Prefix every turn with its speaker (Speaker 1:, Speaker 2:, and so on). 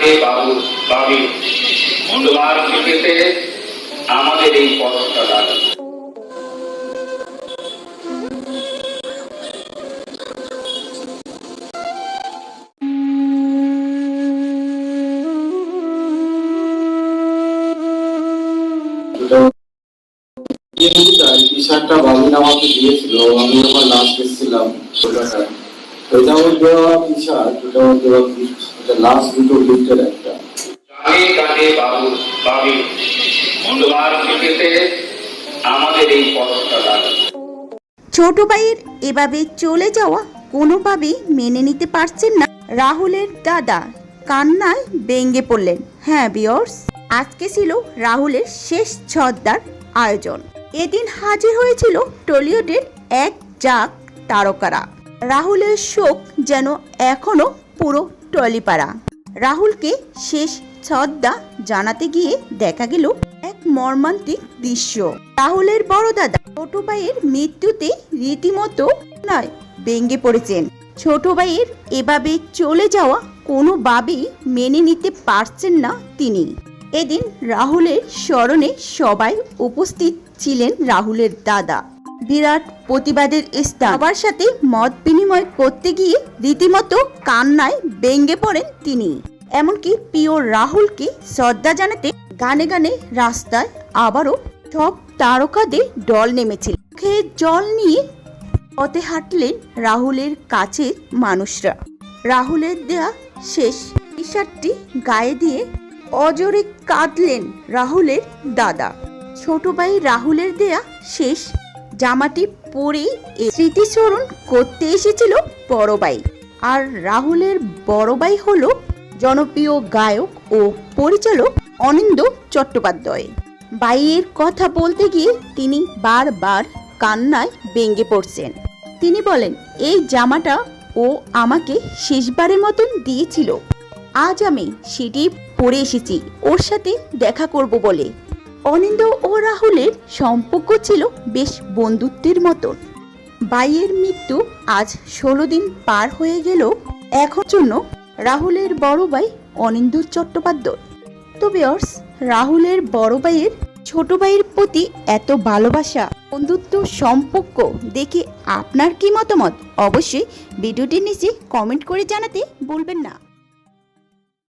Speaker 1: কাঁদে বাবু ভাবি, তোমার স্মৃতিতে আমাদের এই পথটা দাঁড়াবে।
Speaker 2: টি-শার্টটা বাবিন আমাকে দিয়েছিল, আমি যখন লাস্ট এসেছিলাম কলকাতায়। এটা ওর দেওয়া টি-শার্ট, এটা ওর দেওয়া গিফট, এটা লাস্ট দুটো গিফটের একটা।
Speaker 1: কাঁদে কাঁদে বাবু ভাবি, তোমার স্মৃতিতে আমাদের এই পথটা দাঁড়াবে।
Speaker 3: ছোট ভাইয়ের এভাবে চলে যাওয়া কোনোভাবেই মেনে নিতে পারছেন না রাহুলের দাদা, কান্নায় ভেঙে পড়লেন। হ্যাঁ ভিউয়ার্স, আজকে ছিল রাহুলের শেষ ছদ্মার আয়োজন। এদিন হাজির হয়েছিল টলিউডের এক জাক তারকারা। রাহুলের শোক যেন এখনো পুরো টলিপাড়া। রাহুলকে শেষ শ্রদ্ধা জানাতে গিয়ে দেখা গেল এক মর্মান্তিক দৃশ্য। রাহুলের বড় দাদা ছোট ভাইয়ের মৃত্যুতে রীতিমতো নয় ভেঙে পড়েছেন। ছোট ভাইয়ের এভাবে চলে যাওয়া কোনোভাবেই মেনে নিতে পারছেন না তিনি। এদিন রাহুলের স্মরণে সবাই উপস্থিত ছিলেন। রাহুলের দাদা বিরাট প্রতিবাদের স্থান, সবার সাথে মত বিনিময় করতে গিয়ে রীতিমতো কান্নায় ভেঙে পড়েন তিনি। এমনকি প্রিয় রাহুলকে শ্রদ্ধা জানাতে গানে গানে রাস্তায় আবারও সব তারকাদের দল নেমেছিল। মুখে জল নিয়ে পথে হাঁটলেন রাহুলের কাছের মানুষরা। রাহুলের দেয়া শেষ টি-শার্টটি গায়ে দিয়ে অজরে কাঁদলেন রাহুলের দাদা। ছোট ভাই রাহুলের দেয়া শেষ জামাটি পরে স্মৃতিস্মরণ করতে এসেছিল বড় ভাই। আর রাহুলের বড় ভাই হলো জনপ্রিয় গায়ক ও পরিচালক অনিন্দ্য চট্টোপাধ্যায়। ভাইয়ের কথা বলতে গিয়ে তিনি বারবার কান্নায় ভেঙে পড়ছেন। তিনি বলেন, এই জামাটা ও আমাকে শেষবারের মতন দিয়েছিল, আজ আমি সেটি পরে এসেছি ওর সাথে দেখা করব বলে। অনিন্দ্য ও রাহুলের সম্পর্ক ছিল বেশ বন্ধুত্বের মতন। ভাইয়ের মৃত্যু আজ 16 দিন পার হয়ে গেল। এখন জন্য রাহুলের বড় ভাই অনিন্দ্য চট্টোপাধ্যায়। তো ভিউয়ার্স, রাহুলের বড় ভাইয়ের ছোট ভাইয়ের প্রতি এত ভালোবাসা, বন্ধুত্ব সম্পর্ক দেখে আপনার কি মতামত অবশ্যই ভিডিওটির নিচে কমেন্ট করে জানাতে ভুলবেন না।